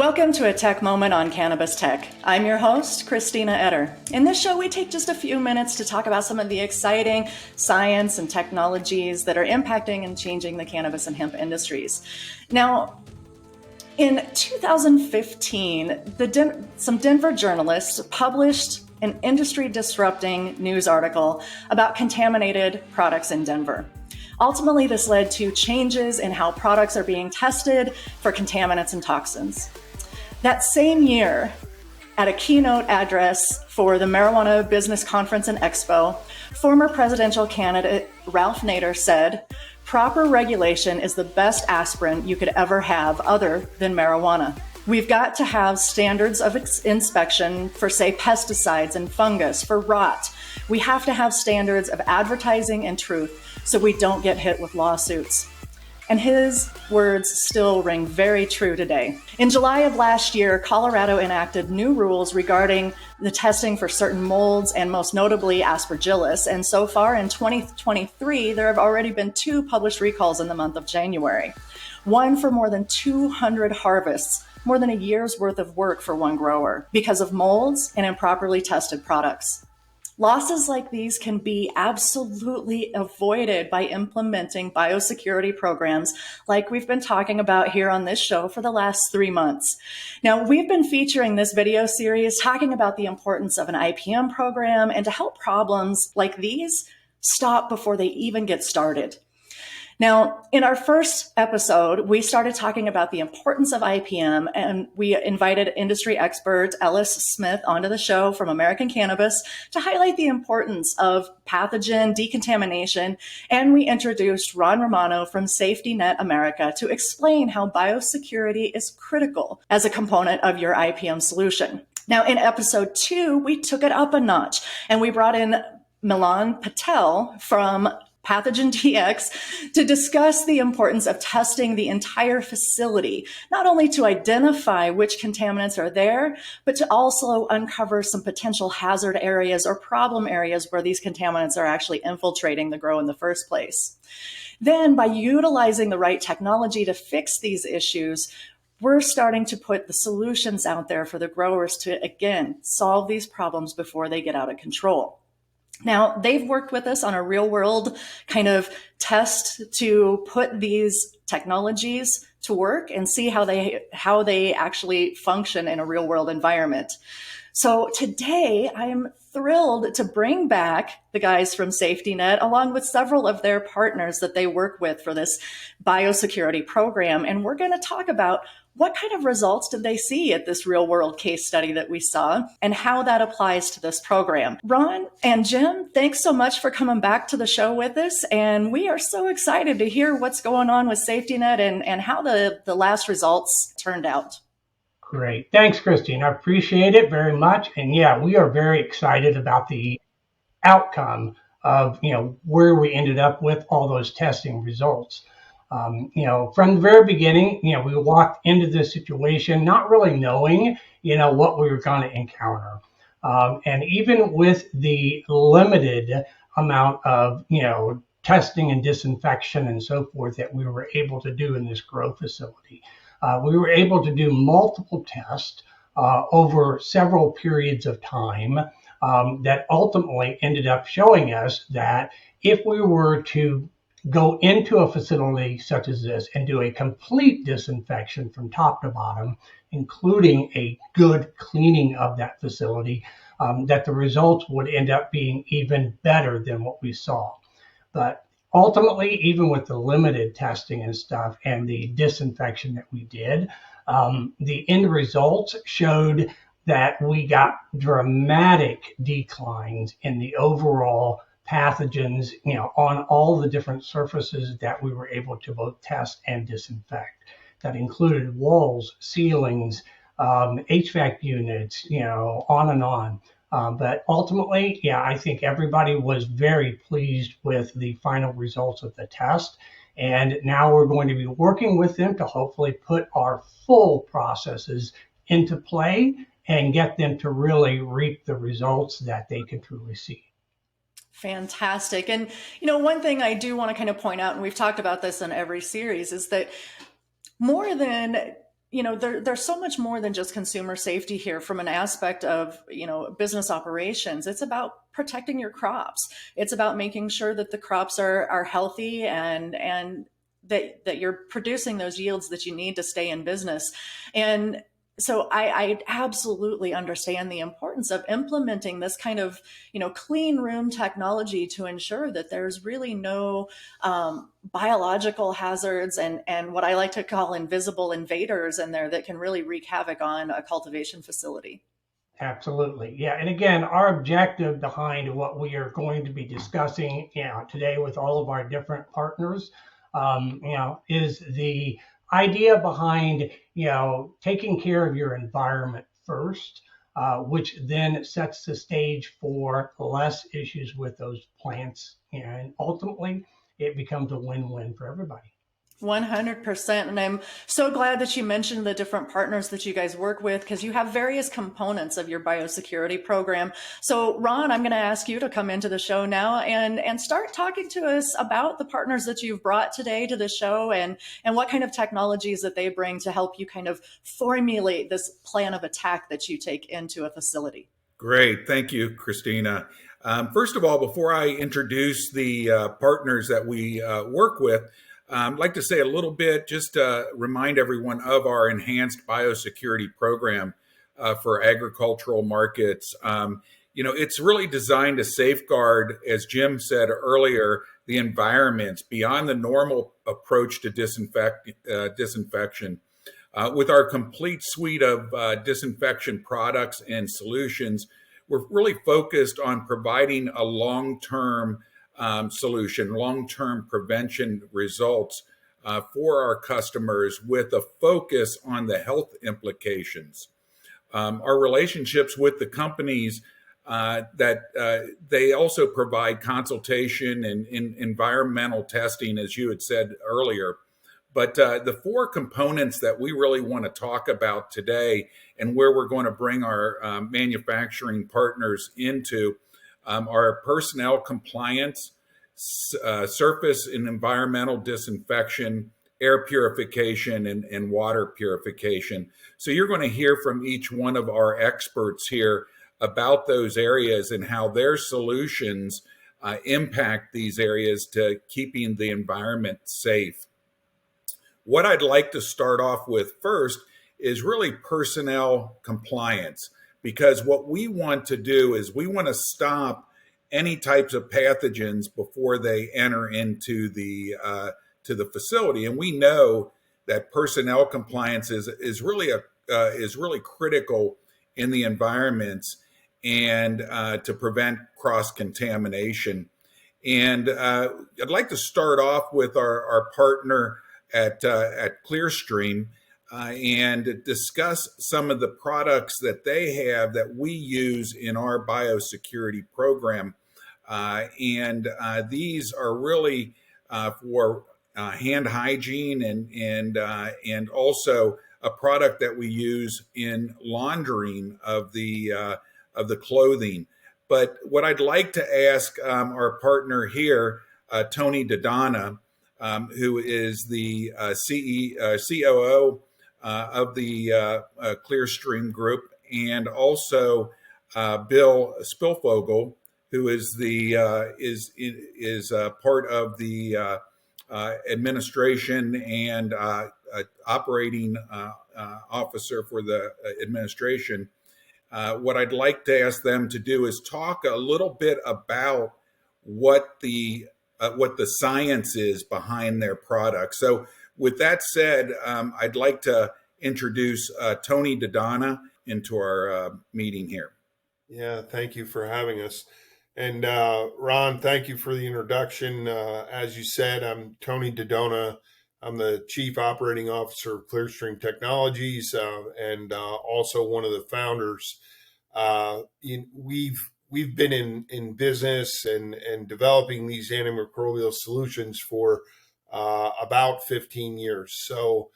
Welcome to a Tech Moment on Cannabis Tech. I'm your host, Christina Etter. In this show, we take just a few minutes to talk about some of the exciting science and technologies that are impacting and changing the cannabis and hemp industries. Now, in 2015, some Denver journalists published an industry-disrupting news article about contaminated products in Denver. Ultimately, this led to changes in how products are being tested for contaminants and toxins. That same year, at a keynote address for the Marijuana Business Conference and Expo, former presidential candidate Ralph Nader said, "Proper regulation is the best aspirin you could ever have other than marijuana. We've got to have standards of inspection for, say, pesticides and fungus, for rot. We have to have standards of advertising and truth so we don't get hit with lawsuits." And his words still ring very true today. In July of last year, Colorado enacted new rules regarding the testing for certain molds and most notably Aspergillus. And so far in 2023, there have already been 2 published recalls in the month of January. One for more than 200 harvests, more than a year's worth of work for one grower because of molds and improperly tested products. Losses like these can be absolutely avoided by implementing biosecurity programs like we've been talking about here on this show for the last 3 months. Now, we've been featuring this video series talking about the importance of an IPM program and to help problems like these stop before they even get started. Now, in our first episode, we started talking about the importance of IPM, and we invited industry expert Ellis Smith onto the show from American Cannabis to highlight the importance of pathogen decontamination, and we introduced Ron Romano from Safety Net America to explain how biosecurity is critical as a component of your IPM solution. Now, in episode 2, we took it up a notch, and we brought in Milan Patel from Pathogen DX to discuss the importance of testing the entire facility, not only to identify which contaminants are there, but to also uncover some potential hazard areas or problem areas where these contaminants are actually infiltrating the grow in the first place. Then, by utilizing the right technology to fix these issues, we're starting to put the solutions out there for the growers to, again, solve these problems before they get out of control. Now, they've worked with us on a real world kind of test to put these technologies to work and see how they actually function in a real world environment. So today I'm thrilled to bring back the guys from Safety Net along with several of their partners that they work with for this biosecurity program. And we're going to talk about what kind of results did they see at this real world case study that we saw and how that applies to this program. Ron and Jim, thanks so much for coming back to the show with us. And we are so excited to hear what's going on with Safety Net and how the last results turned out. Great. Thanks, Christine. I appreciate it very much. And yeah, we are very excited about the outcome of, where we ended up with all those testing results. From the very beginning, we walked into this situation not really knowing, what we were going to encounter. And even with the limited amount of, testing and disinfection and so forth that we were able to do in this grow facility, we were able to do multiple tests over several periods of time that ultimately ended up showing us that if we were to go into a facility such as this and do a complete disinfection from top to bottom, including a good cleaning of that facility, that the results would end up being even better than what we saw. But ultimately, even with the limited testing and stuff and the disinfection that we did, the end results showed that we got dramatic declines in the overall pathogens, on all the different surfaces that we were able to both test and disinfect. That included walls, ceilings, HVAC units, on and on. But ultimately, I think everybody was very pleased with the final results of the test. And now we're going to be working with them to hopefully put our full processes into play and get them to really reap the results that they can truly see. Fantastic. And, one thing I do want to kind of point out, and we've talked about this in every series, is that more than there's so much more than just consumer safety here from an aspect of, business operations. It's about protecting your crops. It's about making sure that the crops are healthy and that you're producing those yields that you need to stay in business. And so I absolutely understand the importance of implementing this kind of, clean room technology to ensure that there's really no biological hazards and what I like to call invisible invaders in there that can really wreak havoc on a cultivation facility. Absolutely. Yeah. And again, our objective behind what we are going to be discussing, today with all of our different partners, is the idea behind, taking care of your environment first, which then sets the stage for less issues with those plants. And ultimately, it becomes a win-win for everybody. 100%. And I'm so glad that you mentioned the different partners that you guys work with, because you have various components of your biosecurity program. So, Ron, I'm going to ask you to come into the show now and start talking to us about the partners that you've brought today to the show and what kind of technologies that they bring to help you kind of formulate this plan of attack that you take into a facility. Great. Thank you, Christina. First of all, before I introduce the partners that we work with, I'd like to say a little bit, just to remind everyone of our enhanced biosecurity program for agricultural markets. It's really designed to safeguard, as Jim said earlier, the environments beyond the normal approach to disinfection. With our complete suite of disinfection products and solutions, we're really focused on providing a long-term solution, long-term prevention results for our customers with a focus on the health implications. Our relationships with the companies that they also provide consultation and environmental testing, as you had said earlier. But the four components that we really want to talk about today and where we're going to bring our manufacturing partners into are personnel compliance, surface and environmental disinfection, air purification, and water purification. So you're going to hear from each one of our experts here about those areas and how their solutions impact these areas to keeping the environment safe. What I'd like to start off with first is really personnel compliance, because what we want to do is we want to stop any types of pathogens before they enter into the to the facility, and we know that personnel compliance is really critical in the environments and to prevent cross-contamination. And I'd like to start off with our partner at Clearstream and discuss some of the products that they have that we use in our biosecurity program. And these are really for hand hygiene and also a product that we use in laundering of the clothing. But what I'd like to ask our partner here, Tony Dodonna, who is the COO of the Clearstream Group, and also Bill Spilfogel, who is part of the administration and operating officer for the administration. What I'd like to ask them to do is talk a little bit about what the science is behind their product. So with that said, I'd like to introduce Tony Dodonna into our meeting here. Yeah, thank you for having us. And Ron, thank you for the introduction. As you said, I'm Tony Dodonna. I'm the Chief Operating Officer of Clearstream Technologies and also one of the founders. We've been in business and developing these antimicrobial solutions for about 15 years. So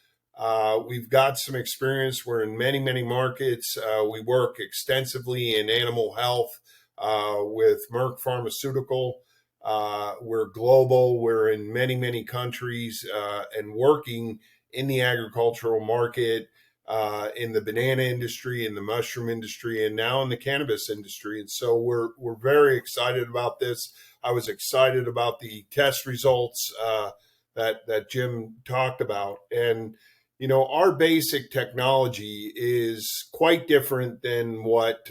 we've got some experience. We're in many markets. We work extensively in animal health with Merck Pharmaceutical. We're global. We're in many countries and working in the agricultural market in the banana industry, in the mushroom industry, and now in the cannabis industry. And so we're very excited about this. I was excited about the test results that Jim talked about. And our basic technology is quite different than what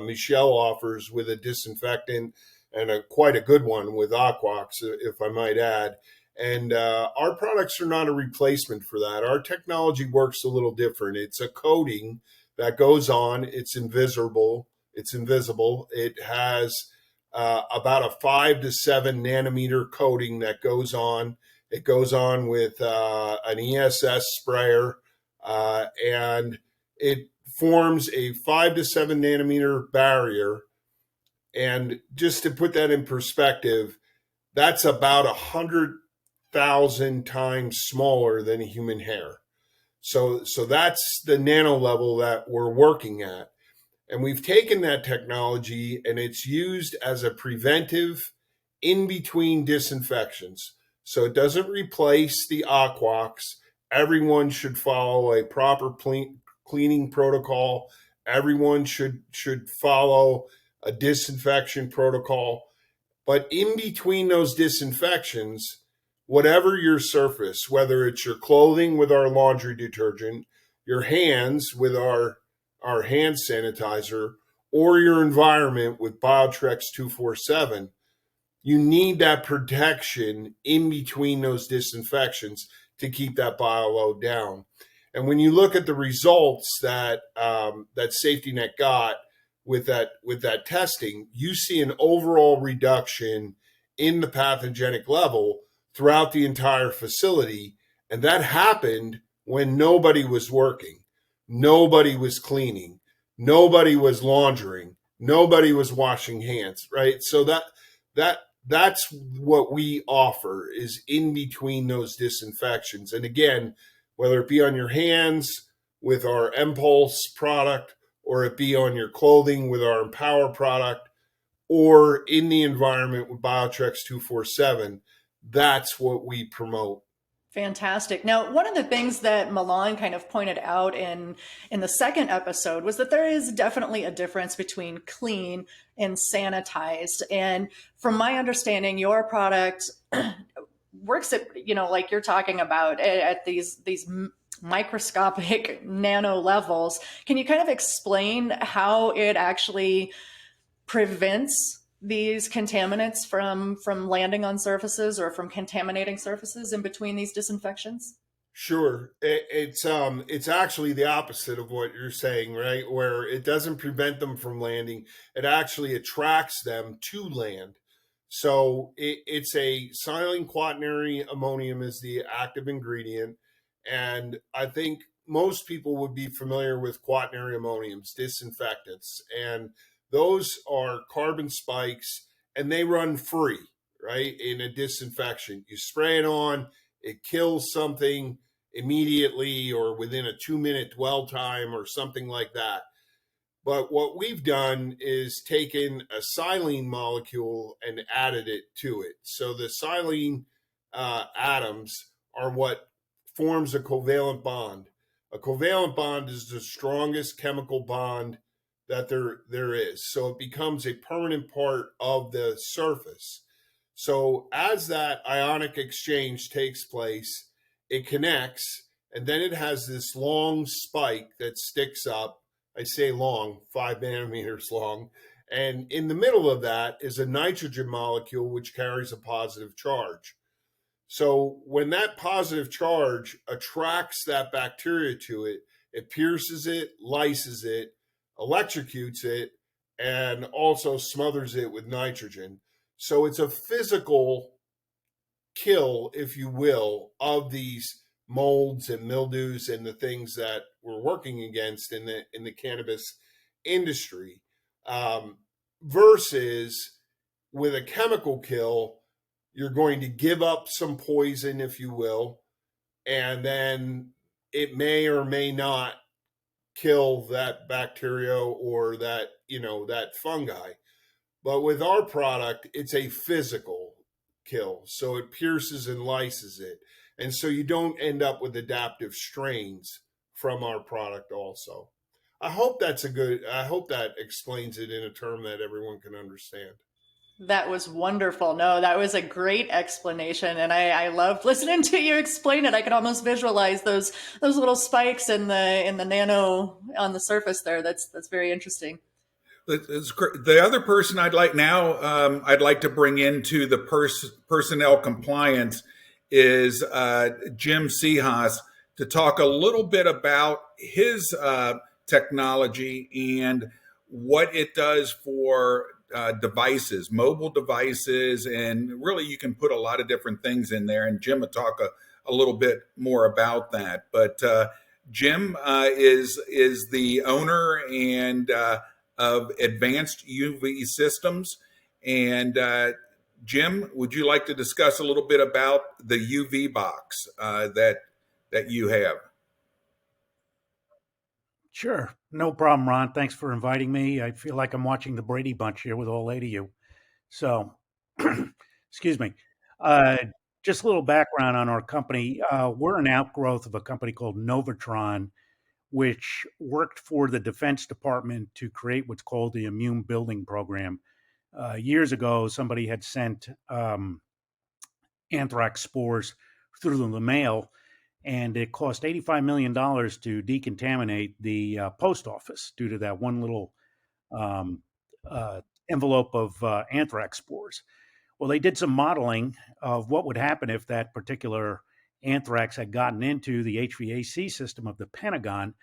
Michelle offers with a disinfectant, and quite a good one with Aquox, if I might add. And our products are not a replacement for that. Our technology works a little different. It's a coating that goes on. It's invisible. It has about a 5 to 7 nanometer coating that goes on. It goes on with an ESS sprayer, and it forms a 5 to 7 nanometer barrier. And just to put that in perspective, that's about 100,000 times smaller than a human hair. So that's the nano level that we're working at. And we've taken that technology and it's used as a preventive in between disinfections. So it doesn't replace the Aquox. Everyone should follow a proper cleaning protocol. Everyone should follow a disinfection protocol. But in between those disinfections, whatever your surface, whether it's your clothing with our laundry detergent, your hands with our hand sanitizer, or your environment with Biotrex 247, you need that protection in between those disinfections to keep that bio load down. And when you look at the results that that Safety Net got with that testing, you see an overall reduction in the pathogenic level throughout the entire facility. And that happened when nobody was working, nobody was cleaning, nobody was laundering, nobody was washing hands, right? So that's what we offer, is in between those disinfections. And again, whether it be on your hands with our Impulse product, or it be on your clothing with our Empower product, or in the environment with Biotrex 247, that's what we promote. Fantastic. Now, one of the things that Milan kind of pointed out in the second episode was that there is definitely a difference between clean and sanitized. And from my understanding, your product works at, like you're talking about, at these microscopic nano levels. Can you kind of explain how it actually prevents these contaminants from landing on surfaces or from contaminating surfaces in between these disinfections? Sure. It's actually the opposite of what you're saying, right? Where it doesn't prevent them from landing, it actually attracts them to land. So it's a silane quaternary ammonium is the active ingredient. And I think most people would be familiar with quaternary ammoniums, disinfectants. And those are carbon spikes and they run free, right? In a disinfection, you spray it on, it kills something immediately or within a 2-minute dwell time or something like that. But what we've done is taken a silane molecule and added it to it. So the silane atoms are what forms a covalent bond. A covalent bond is the strongest chemical bond that there is. So it becomes a permanent part of the surface. So as that ionic exchange takes place, it connects, and then it has this long spike that sticks up. I say long, 5 nanometers long. And in the middle of that is a nitrogen molecule which carries a positive charge. So when that positive charge attracts that bacteria to it, it pierces it, lyses it, electrocutes it, and also smothers it with nitrogen. So it's a physical kill, if you will, of these molds and mildews and the things that we're working against in the cannabis industry, versus with a chemical kill, you're going to give up some poison, if you will, and then it may or may not kill that bacteria or that fungi. But with our product, it's a physical kill. So it pierces and lyses it. And so you don't end up with adaptive strains from our product also. I hope that explains it in a term that everyone can understand. That was wonderful. No, that was a great explanation, and I loved listening to you explain it. I could almost visualize those little spikes in the nano on the surface there. That's very interesting. The other person I'd like now, I'd like to bring into the personnel compliance is Jim Seahas to talk a little bit about his technology and what it does for devices, mobile devices, and really you can put a lot of different things in there. And Jim will talk a little bit more about that. But Jim is the owner and of Advanced UV Systems. And Jim, would you like to discuss a little bit about the UV box that you have? Sure. No problem, Ron. Thanks for inviting me. I feel like I'm watching the Brady Bunch here with all eight of you. So, excuse me. Uh, just a little background on our company. We're an outgrowth of a company called Novatron, which worked for the Defense Department to create what's called the Immune Building Program. Years ago, somebody had sent anthrax spores through the mail, and it cost $85 million to decontaminate the post office due to that one little um, envelope of anthrax spores. Well, they did some modeling of what would happen if that particular anthrax had gotten into the HVAC system of the Pentagon,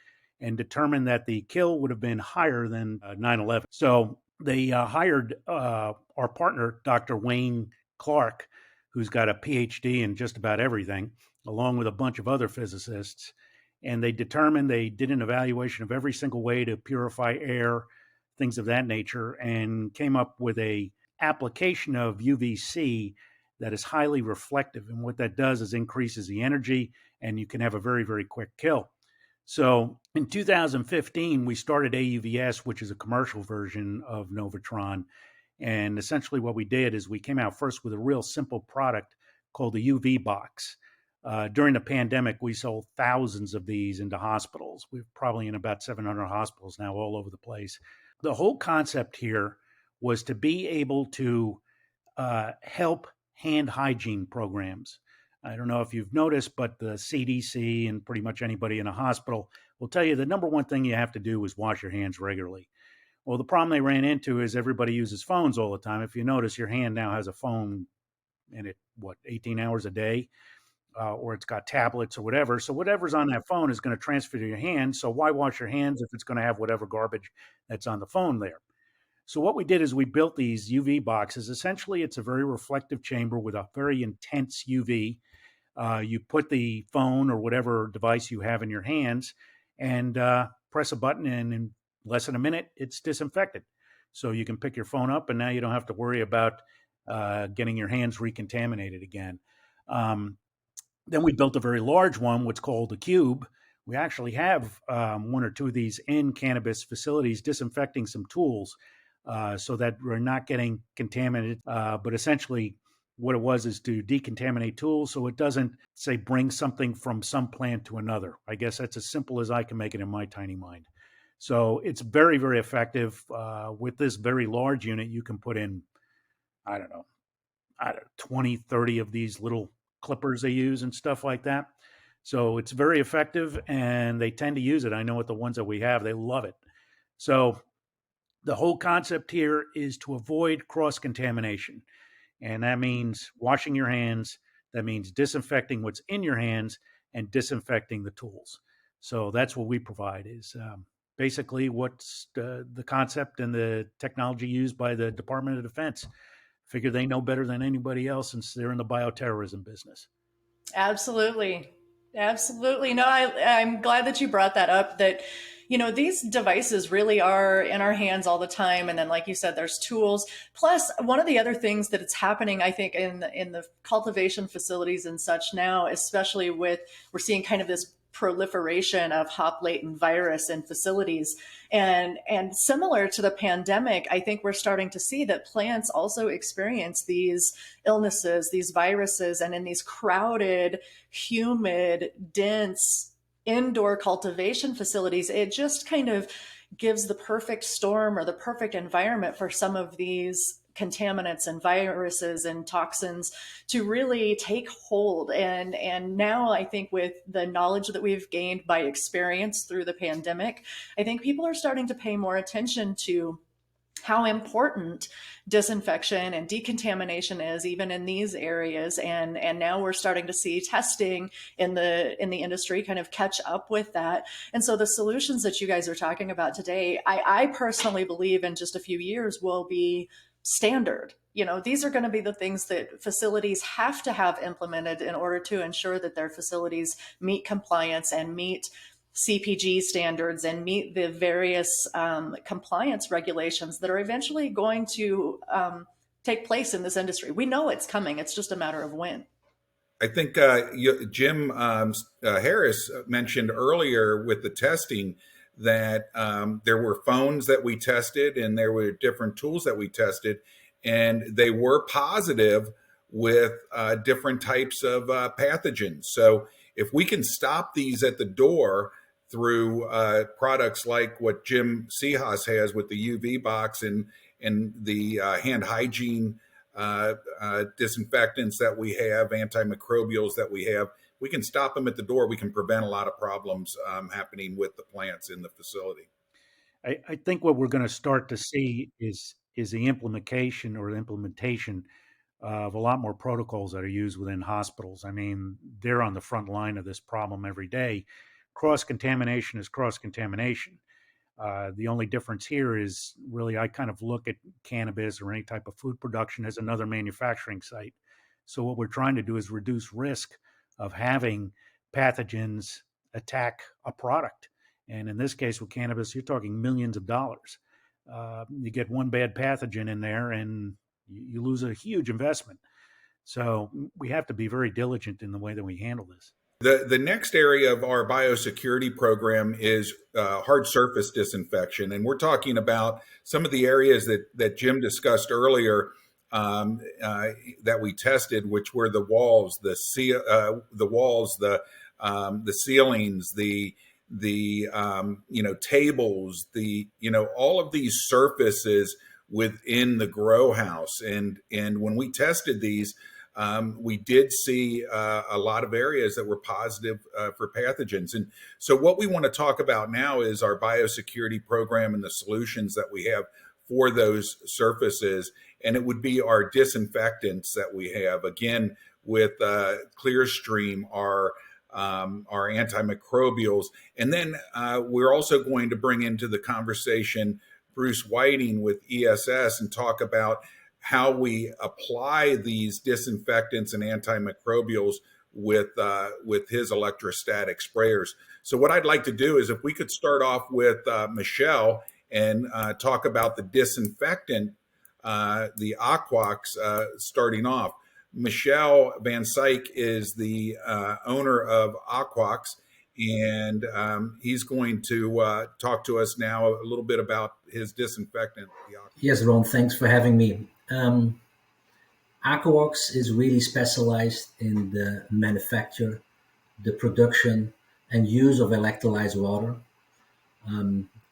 and determined that the kill would have been higher than 9/11. So they hired our partner, Dr. Wayne Clark, who's got a PhD in just about everything, along with a bunch of other physicists. And they did an evaluation of every single way to purify air, things of that nature, and came up with a application of UVC that is highly reflective. And what that does is increases the energy, and you can have a very, very quick kill. So in 2015, we started AUVS, which is a commercial version of Novatron. And essentially what we did is we came out first with a real simple product called the UV box. During the pandemic, we sold thousands of these into hospitals. We're probably in about 700 hospitals now all over the place. The whole concept here was to be able to help hand hygiene programs. I don't know if you've noticed, but the CDC and pretty much anybody in a hospital will tell you the number one thing you have to do is wash your hands regularly. Well, the problem they ran into is everybody uses phones all the time. If you notice, your hand now has a phone in it, 18 hours a day, or it's got tablets or whatever. So whatever's on that phone is going to transfer to your hand. So why wash your hands if it's going to have whatever garbage that's on the phone there? So what we did is we built these UV boxes. Essentially, it's a very reflective chamber with a very intense UV. You put the phone or whatever device you have in your hands and press a button, and in less than a minute, it's disinfected. So you can pick your phone up, and now you don't have to worry about getting your hands recontaminated again. Then we built a very large one, what's called a cube. We actually have one or two of these in cannabis facilities disinfecting some tools so that we're not getting contaminated. But essentially, what it was is to decontaminate tools so it doesn't, say, bring something from some plant to another. I guess that's as simple as I can make it in my tiny mind. So it's very, very effective. With this very large unit, you can put in, I don't know, 20, 30 of these little clippers they use and stuff like that. So it's very effective, and they tend to use it. I know with the ones that we have, they love it. So the whole concept here is to avoid cross-contamination. And that means washing your hands. That means disinfecting what's in your hands and disinfecting the tools. So that's what we provide is basically what's the concept and the technology used by the Department of Defense. Figure they know better than anybody else since they're in the bioterrorism business. Absolutely. Absolutely. No, I'm glad that you brought that up, that, these devices really are in our hands all the time. And then, like you said, there's tools. Plus, one of the other things that it's happening, I think, in the cultivation facilities and such now, especially we're seeing kind of this proliferation of hop latent virus in facilities. And similar to the pandemic, I think we're starting to see that plants also experience these illnesses, these viruses, and in these crowded, humid, dense indoor cultivation facilities, it just kind of gives the perfect storm or the perfect environment for some of these contaminants and viruses and toxins to really take hold. And now I think with the knowledge that we've gained by experience through the pandemic, I think people are starting to pay more attention to how important disinfection and decontamination is even in these areas, and now we're starting to see testing in the industry kind of catch up with that. And so the solutions that you guys are talking about today, I personally believe in just a few years will be standard. These are going to be the things that facilities have to have implemented in order to ensure that their facilities meet compliance and meet CPG standards and meet the various compliance regulations that are eventually going to take place in this industry. We know it's coming. It's just a matter of when. I think Jim Harris mentioned earlier with the testing that there were phones that we tested and there were different tools that we tested, and they were positive with different types of pathogens. So if we can stop these at the door through products like what Jim Seahas has with the UV box and the hand hygiene disinfectants that we have, antimicrobials that we have, we can stop them at the door. We can prevent a lot of problems happening with the plants in the facility. I think what we're going to start to see is the implementation of a lot more protocols that are used within hospitals. I mean, they're on the front line of this problem every day. Cross-contamination is cross-contamination. The only difference here is really I kind of look at cannabis or any type of food production as another manufacturing site. So what we're trying to do is reduce risk of having pathogens attack a product. And in this case with cannabis, you're talking millions of dollars. You get one bad pathogen in there and you lose a huge investment. So we have to be very diligent in the way that we handle this. The next area of our biosecurity program is hard surface disinfection. And we're talking about some of the areas that Jim discussed earlier that we tested, which were the walls, the ceilings, the tables, all of these surfaces within the grow house. And when we tested these, we did see a lot of areas that were positive for pathogens. And so what we want to talk about now is our biosecurity program and the solutions that we have for those surfaces. And it would be our disinfectants that we have, again, with Clearstream, our antimicrobials. And then we're also going to bring into the conversation Bruce Whiting with ESS and talk about how we apply these disinfectants and antimicrobials with his electrostatic sprayers. So what I'd like to do is if we could start off with Michelle and talk about the disinfectant, the Aquox, starting off. Michelle Van Syke is the owner of Aquox, and he's going to talk to us now a little bit about his disinfectant. Yes, Ron, thanks for having me. Aquox is really specialized in the manufacture, the production, and use of electrolyzed water.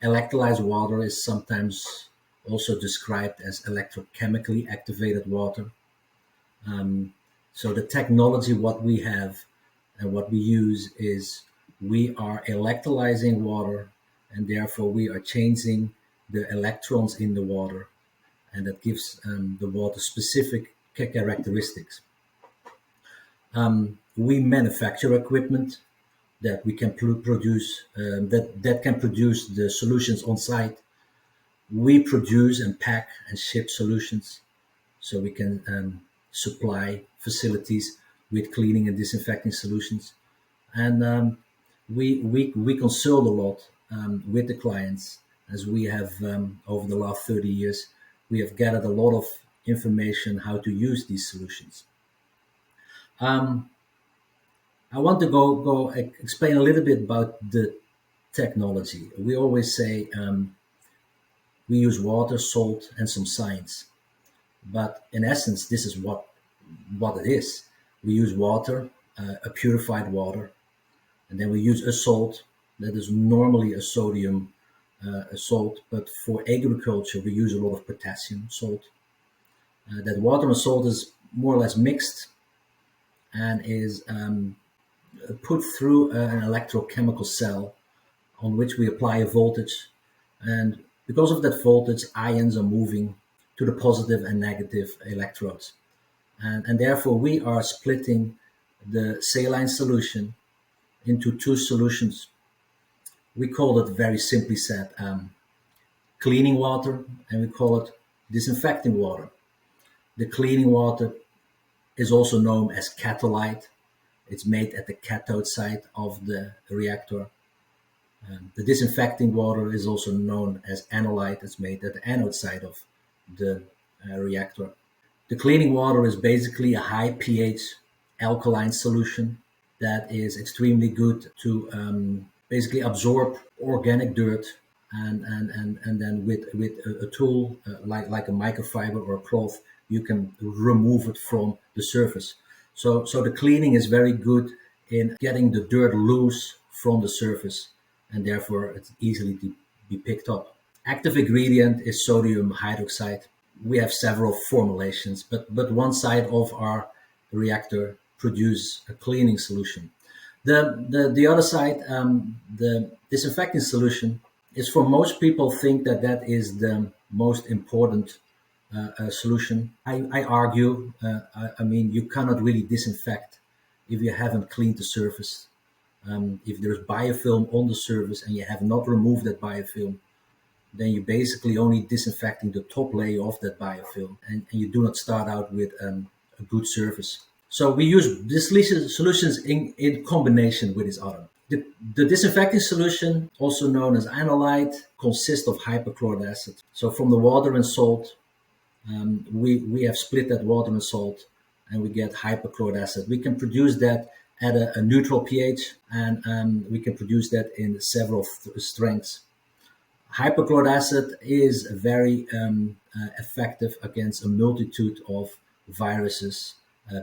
Electrolyzed water is sometimes also described as electrochemically activated water. So the technology, what we have and what we use is we are electrolyzing water, and therefore we are changing the electrons in the water, and that gives the water specific characteristics. We manufacture equipment that we can produce, that can produce the solutions on site. We produce and pack and ship solutions, so we can supply facilities with cleaning and disinfecting solutions. And we consult a lot with the clients, as we have over the last 30 years. We have gathered a lot of information how to use these solutions. I want to go explain a little bit about the technology. We always say we use water, salt, and some science. But in essence, this is what it is. We use water, a purified water, And then we use a salt that is normally a sodium salt, but for agriculture we use a lot of potassium salt. That water and salt is more or less mixed and is put through an electrochemical cell on which we apply a voltage. And because of that voltage, ions are moving to the positive and negative electrodes. And therefore, we are splitting the saline solution into two solutions. We call it, very simply said, cleaning water, and we call it disinfecting water. The cleaning water is also known as catalyte. It's made at the cathode side of the reactor. The disinfecting water is also known as anolyte. It's made at the anode side of the reactor. The cleaning water is basically a high pH alkaline solution that is extremely good to basically absorb organic dirt, and then with a tool like a microfiber or a cloth, you can remove it from the surface. So the cleaning is very good in getting the dirt loose from the surface, and therefore it's easily to be picked up. Active ingredient is sodium hydroxide. We have several formulations, but one side of our reactor produces a cleaning solution. The other side, the disinfecting solution, is, for most people think that is the most important solution. I argue, I mean, you cannot really disinfect if you haven't cleaned the surface. If there's biofilm on the surface and you have not removed that biofilm, then you're basically only disinfecting the top layer of that biofilm, and you do not start out with a good surface. So we use these solutions in combination with each other. The disinfecting solution, also known as anolyte, consists of hypochlorite acid. So from the water and salt, we have split that water and salt, and we get hypochlorite acid. We can produce that at a neutral pH, and we can produce that in several strengths. Hypochlorite acid is very effective against a multitude of viruses,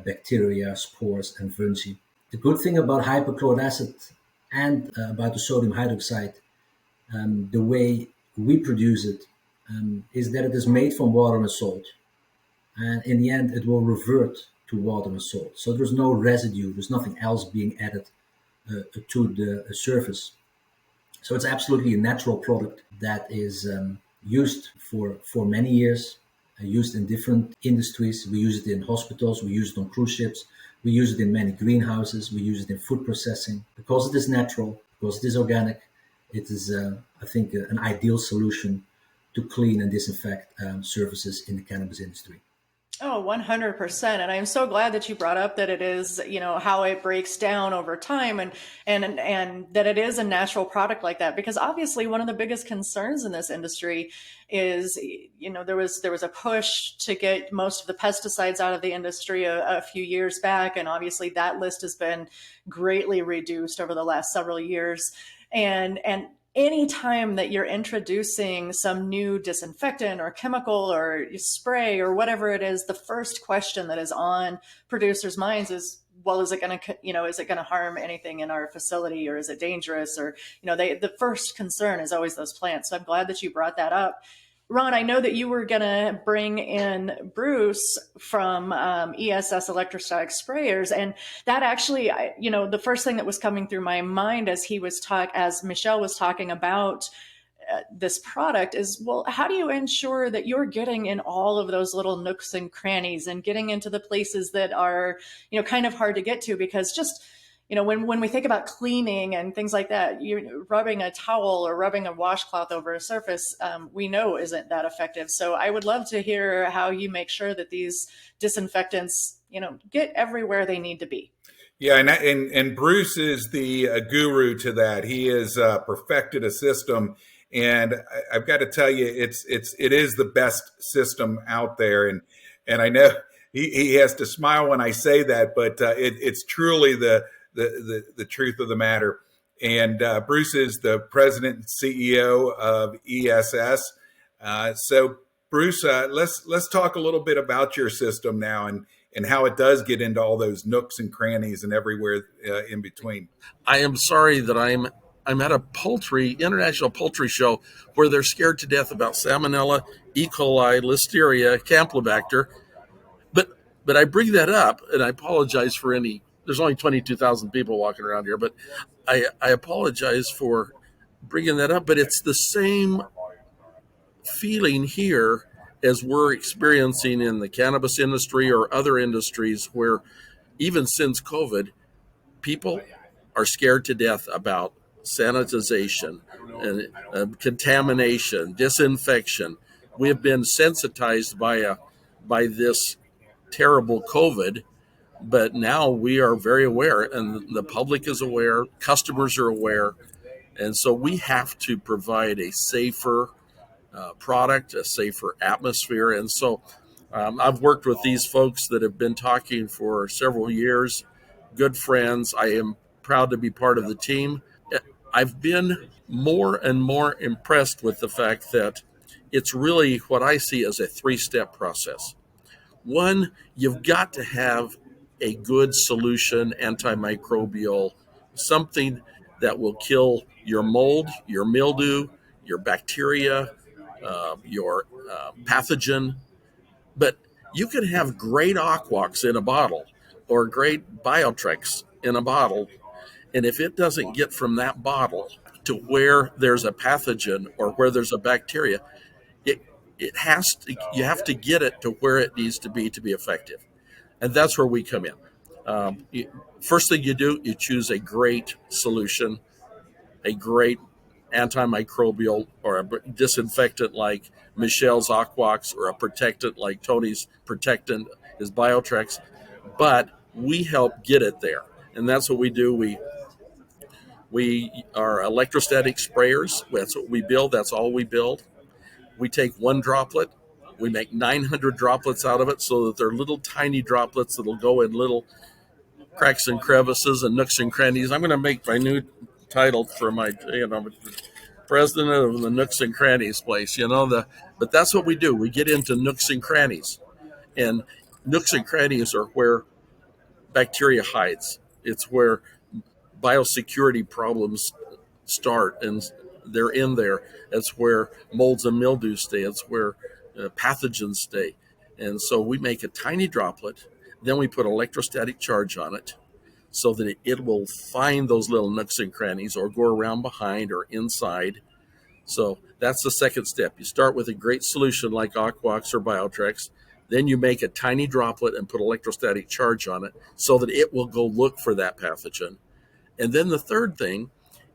bacteria, spores, and fungi. The good thing about hypochlorite acid and about the sodium hydroxide, the way we produce it, is that it is made from water and salt. And in the end, it will revert to water and salt. So there's no residue, there's nothing else being added to the surface. So it's absolutely a natural product that is used for many years, used in different industries. We use it in hospitals, we use it on cruise ships, we use it in many greenhouses, we use it in food processing. Because it is natural, because it is organic, it is, I think, an ideal solution to clean and disinfect surfaces in the cannabis industry. Oh, 100%. And I'm so glad that you brought up that it is, how it breaks down over time, and that it is a natural product like that. Because obviously one of the biggest concerns in this industry is, there was a push to get most of the pesticides out of the industry a few years back. And obviously that list has been greatly reduced over the last several years. And anytime that you're introducing some new disinfectant or chemical or spray or whatever it is, the first question that is on producers' minds is, well, is it going to harm anything in our facility, or is it dangerous? Or, the first concern is always those plants. So I'm glad that you brought that up. Ron, I know that you were going to bring in Bruce from ESS Electrostatic Sprayers, and that actually, the first thing that was coming through my mind as as Michelle was talking about this product is, well, how do you ensure that you're getting in all of those little nooks and crannies and getting into the places that are, kind of hard to get to? Because just when we think about cleaning and things like that, you're rubbing a towel or rubbing a washcloth over a surface, we know isn't that effective. So I would love to hear how you make sure that these disinfectants, get everywhere they need to be. Yeah, and Bruce is the guru to that. He has perfected a system, and I've got to tell you, it is the best system out there. And I know he has to smile when I say that, but it's truly the truth of the matter. And Bruce is the president and CEO of ESS. So Bruce, let's talk a little bit about your system now, and and how it does get into all those nooks and crannies and everywhere in between. I am sorry that I'm at a international poultry show where they're scared to death about salmonella, E. coli, listeria, campylobacter. But I bring that up, and I apologize for any. There's only 22,000 people walking around here, but I apologize for bringing that up. But it's the same feeling here as we're experiencing in the cannabis industry or other industries where even since COVID, people are scared to death about sanitization and contamination, disinfection. We have been sensitized by this terrible COVID, but now we are very aware, and the public is aware, customers are aware, and so we have to provide a safer product, a safer atmosphere. And so I've worked with these folks that have been talking for several years, good friends. I am proud to be part of the team. I've been more and more impressed with the fact that it's really what I see as a 3-step process. One, you've got to have a good solution, antimicrobial, something that will kill your mold, your mildew, your bacteria, your pathogen. But you can have great aquax in a bottle or great biotrex in a bottle. And if it doesn't get from that bottle to where there's a pathogen or where there's a bacteria, it has to, you have to get it to where it needs to be effective. And that's where we come in. First thing you do, you choose a great solution, a great antimicrobial or a disinfectant like Michelle's Aquax or a protectant like Tony's protectant is Biotrex. But we help get it there. And that's what we do. We are electrostatic sprayers. That's what we build. That's all we build. We take one droplet. We make 900 droplets out of it so that they're little tiny droplets that'll go in little cracks and crevices and nooks and crannies. I'm going to make my new title for my, president of the nooks and crannies place, but that's what we do. We get into nooks and crannies, and nooks and crannies are where bacteria hides. It's where biosecurity problems start, and they're in there. It's where molds and mildew stay. It's where pathogens stay. And so we make a tiny droplet, then we put electrostatic charge on it so that it will find those little nooks and crannies or go around behind or inside. So that's the second step. You start with a great solution like Aquax or Biotrex. Then you make a tiny droplet and put electrostatic charge on it so that it will go look for that pathogen. And then the third thing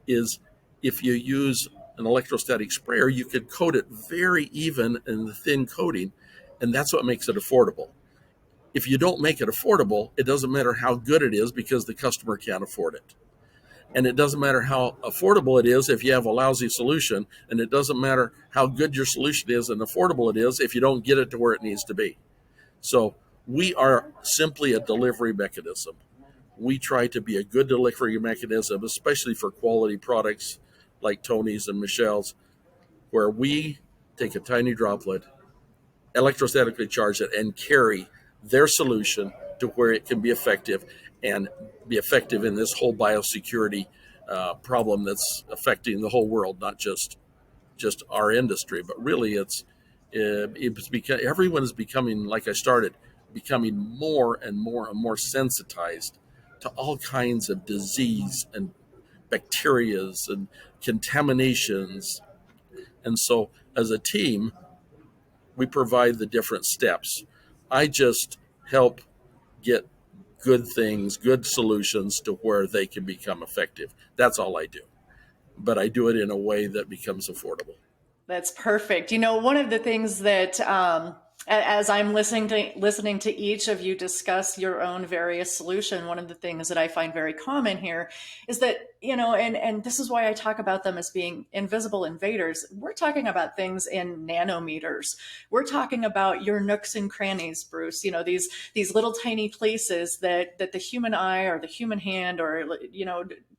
is if you use an electrostatic sprayer, you could coat it very even in the thin coating, and that's what makes it affordable. If you don't make it affordable, it doesn't matter how good it is because the customer can't afford it. And it doesn't matter how affordable it is if you have a lousy solution, and it doesn't matter how good your solution is and affordable it is if you don't get it to where it needs to be. So we are simply a delivery mechanism. We try to be a good delivery mechanism, especially for quality products like Tony's and Michelle's, where we take a tiny droplet, electrostatically charge it, and carry their solution to where it can be effective and be effective in this whole biosecurity problem that's affecting the whole world, not just our industry, but really it's because everyone is becoming, like I started, becoming more and more and more sensitized to all kinds of disease and bacterias and contaminations. And so as a team, we provide the different steps. I just help get good things, good solutions to where they can become effective. That's all I do. But I do it in a way that becomes affordable. That's perfect. One of the things that, as I'm listening to each of you discuss your own various solution, one of the things that I find very common here is that, and this is why I talk about them as being invisible invaders. We're talking about things in nanometers. We're talking about your nooks and crannies, Bruce, these little tiny places that the human eye or the human hand or,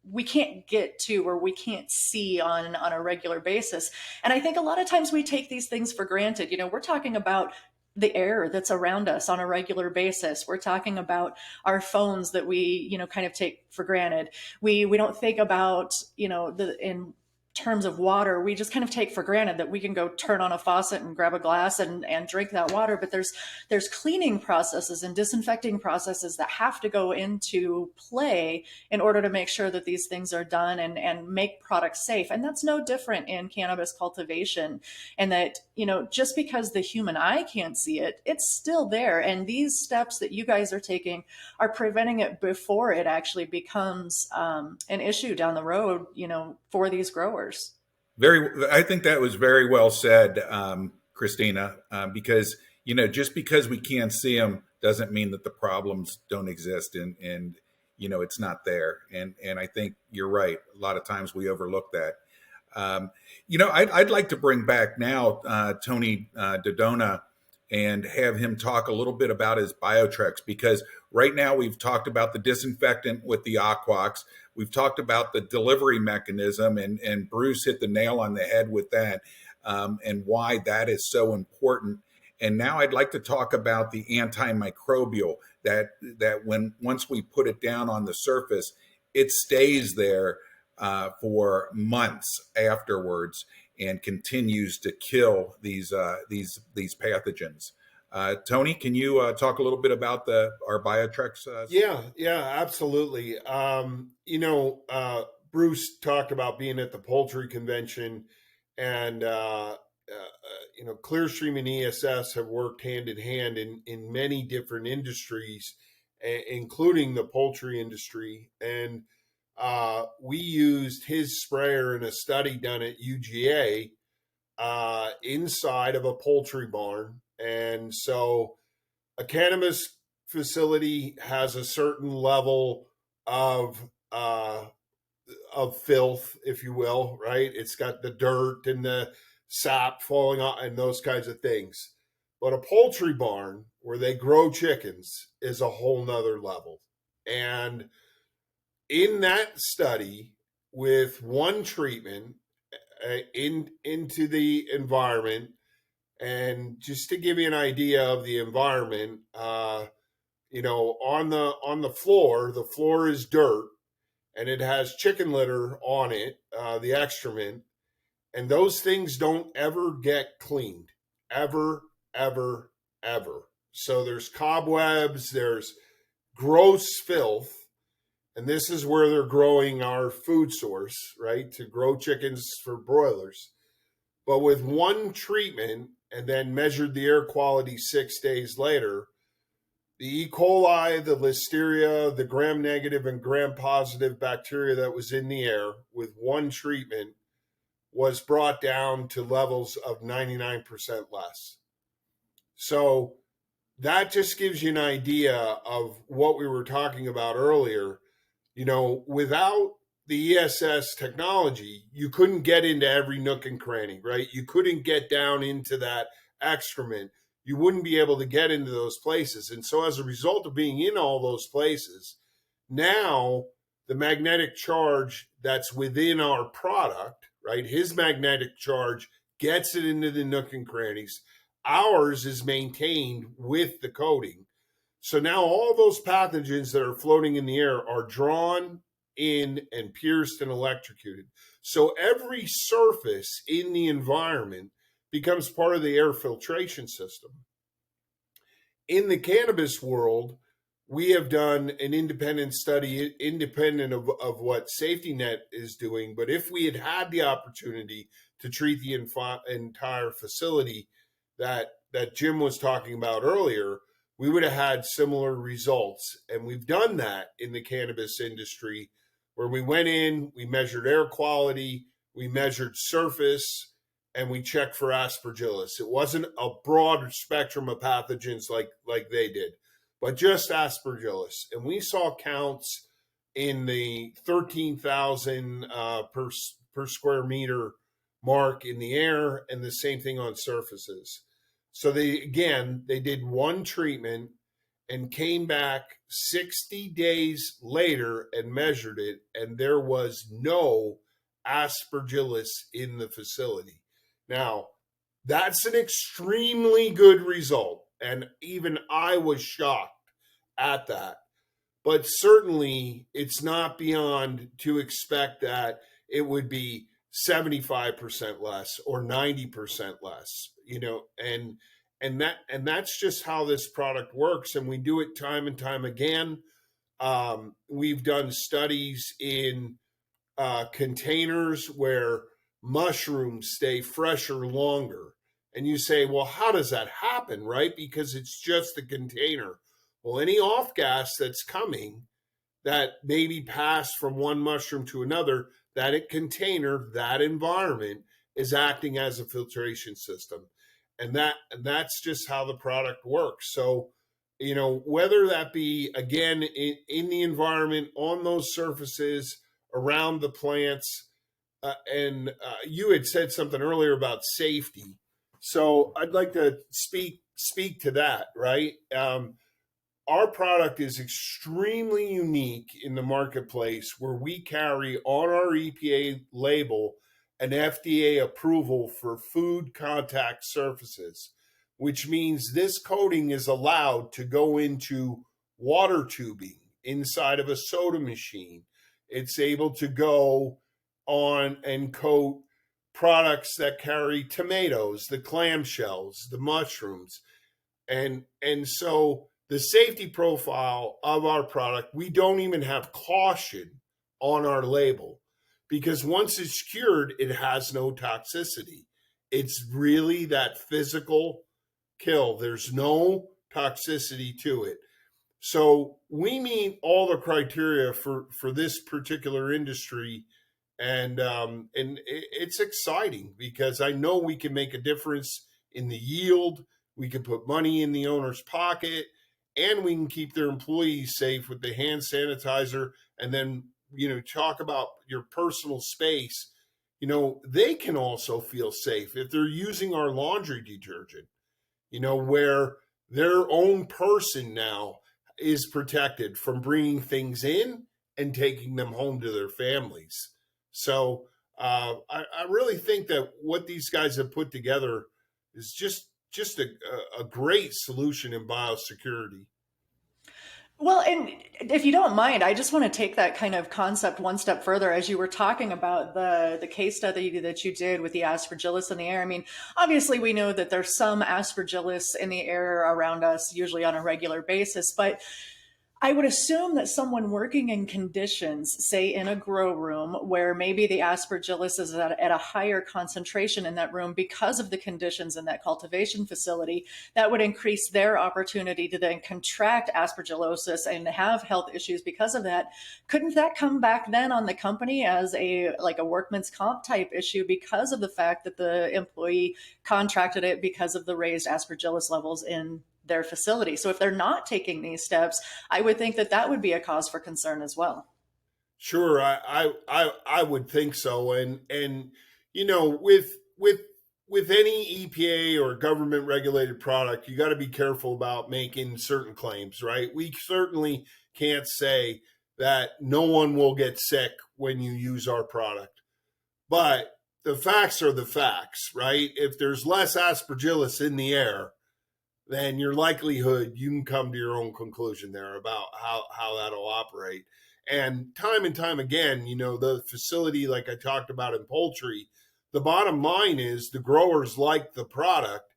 we can't get to or we can't see on a regular basis. And I think a lot of times we take these things for granted. We're talking about the air that's around us on a regular basis. We're talking about our phones that we, kind of take for granted. We don't think about, in terms of water, we just kind of take for granted that we can go turn on a faucet and grab a glass and drink that water. But there's cleaning processes and disinfecting processes that have to go into play in order to make sure that these things are done and make products safe. And that's no different in cannabis cultivation. And that, just because the human eye can't see it, it's still there. And these steps that you guys are taking are preventing it before it actually becomes an issue down the road, for these growers. I think that was very well said, Christina, because, just because we can't see them doesn't mean that the problems don't exist and it's not there. And I think you're right. A lot of times we overlook that. I'd like to bring back now Tony Dodona and have him talk a little bit about his Biotrex, because right now we've talked about the disinfectant with the Aquox. We've talked about the delivery mechanism, and Bruce hit the nail on the head with that, and why that is so important. And now I'd like to talk about the antimicrobial, that once we put it down on the surface, it stays there for months afterwards and continues to kill these pathogens. Tony, can you talk a little bit about our Biotrex? Yeah, absolutely. Bruce talked about being at the poultry convention, and Clearstream and ESS have worked hand in hand in many different industries, including the poultry industry. And we used his sprayer in a study done at UGA inside of a poultry barn. And so a cannabis facility has a certain level of filth, if you will, right? It's got the dirt and the sap falling off and those kinds of things. But a poultry barn where they grow chickens is a whole nother level. And in that study, with one treatment into the environment, and just to give you an idea of the environment, on the floor is dirt, and it has chicken litter on it, the excrement, and those things don't ever get cleaned, ever, ever, ever. So there's cobwebs, there's gross filth, and this is where they're growing our food source, right? To grow chickens for broilers. But with one treatment, and then measured the air quality 6 days later, the E. coli, the listeria, the gram-negative and gram-positive bacteria that was in the air with one treatment was brought down to levels of 99% less. So that just gives you an idea of what we were talking about earlier. Without the ESS technology, you couldn't get into every nook and cranny, right? You couldn't get down into that excrement. You wouldn't be able to get into those places. And so as a result of being in all those places, now the magnetic charge that's within our product, right? His magnetic charge gets it into the nook and crannies. Ours is maintained with the coating. So now all those pathogens that are floating in the air are drawn in and pierced and electrocuted. So every surface in the environment becomes part of the air filtration system. In the cannabis world, we have done an independent study, independent of what Safety Net is doing. But if we had the opportunity to treat the entire facility that Jim was talking about earlier, we would have had similar results. And we've done that in the cannabis industry, where we went in, we measured air quality, we measured surface, and we checked for aspergillus. It wasn't a broad spectrum of pathogens like they did, but just aspergillus. And we saw counts in the 13,000 per square meter mark in the air, and the same thing on surfaces. So they did one treatment and came back 60 days later and measured it, and there was no aspergillus in the facility. Now, that's an extremely good result. And even I was shocked at that. But certainly it's not beyond to expect that it would be 75% less or 90% less, and that's just how this product works. And we do it time and time again. We've done studies in containers where mushrooms stay fresher longer. And you say, well, how does that happen, right? Because it's just the container. Well, any off gas that's coming that maybe passed from one mushroom to another, that container, that environment is acting as a filtration system. And that's just how the product works. So, whether that be, again, in the environment, on those surfaces, around the plants, and you had said something earlier about safety. So I'd like to speak to that, right? Our product is extremely unique in the marketplace, where we carry on our EPA label an FDA approval for food contact surfaces, which means this coating is allowed to go into water tubing inside of a soda machine. It's able to go on and coat products that carry tomatoes, the clamshells, the mushrooms. And so the safety profile of our product, we don't even have caution on our label, because once it's cured, it has no toxicity. It's really that physical kill. There's no toxicity to it. So we meet all the criteria for this particular industry, and it's exciting because I know we can make a difference in the yield. We can put money in the owner's pocket, and we can keep their employees safe with the hand sanitizer. And then, talk about your personal space. They can also feel safe if they're using our laundry detergent, where their own person now is protected from bringing things in and taking them home to their families. So I really think that what these guys have put together is just a great solution in biosecurity. Well, and if you don't mind, I just want to take that kind of concept one step further. As you were talking about the case study that you did with the aspergillus in the air. I mean, obviously we know that there's some aspergillus in the air around us, usually on a regular basis, but I would assume that someone working in conditions, say in a grow room, where maybe the aspergillus is at a higher concentration in that room because of the conditions in that cultivation facility, that would increase their opportunity to then contract aspergillosis and have health issues because of that. Couldn't that come back then on the company as a workman's comp type issue because of the fact that the employee contracted it because of the raised aspergillus levels in their facility? So if they're not taking these steps, I would think that that would be a cause for concern as well. Sure, I would think so, and with any EPA or government regulated product, you got to be careful about making certain claims, right? We certainly can't say that no one will get sick when you use our product, but the facts are the facts, right? If there's less aspergillus in the air, then your likelihood, you can come to your own conclusion there about how that'll operate. And time again, the facility, like I talked about in poultry, the bottom line is the growers like the product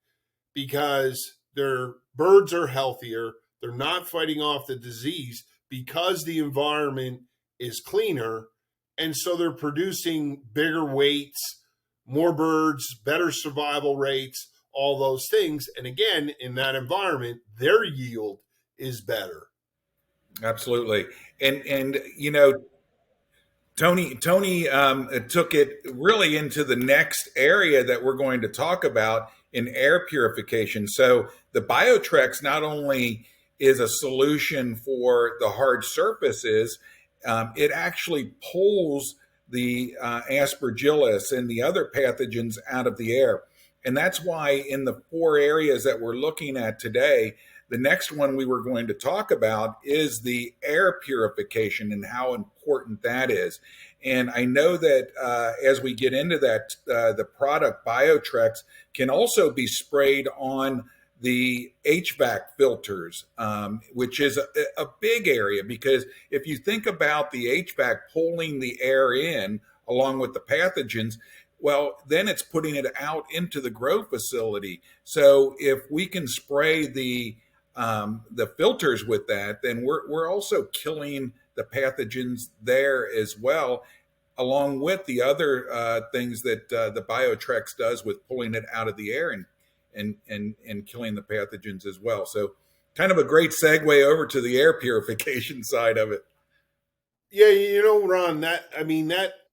because their birds are healthier. They're not fighting off the disease because the environment is cleaner. And so they're producing bigger weights, more birds, better survival rates, all those things. And again, in that environment, their yield is better. Absolutely. And Tony took it really into the next area that we're going to talk about in air purification. So the BioTrex not only is a solution for the hard surfaces, it actually pulls the aspergillus and the other pathogens out of the air. And that's why in the 4 areas that we're looking at today, the next one we were going to talk about is the air purification and how important that is. And I know that as we get into that, the product BioTrex can also be sprayed on the HVAC filters, which is a big area, because if you think about the HVAC pulling the air in along with the pathogens, well, then it's putting it out into the grow facility. So if we can spray the filters with that, then we're also killing the pathogens there as well, along with the other things that the Biotrex does with pulling it out of the air and killing the pathogens as well. So kind of a great segue over to the air purification side of it. Yeah, Ron,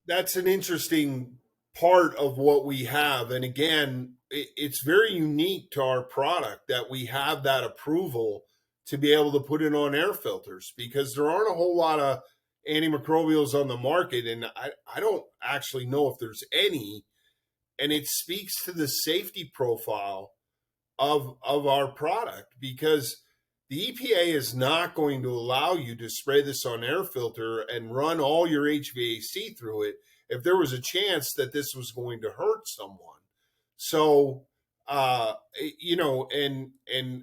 that's an interesting part of what we have. And again, it's very unique to our product that we have that approval to be able to put it on air filters, because there aren't a whole lot of antimicrobials on the market. And I don't actually know if there's any. And it speaks to the safety profile of our product, because the EPA is not going to allow you to spray this on air filter and run all your HVAC through it if there was a chance that this was going to hurt someone. So, and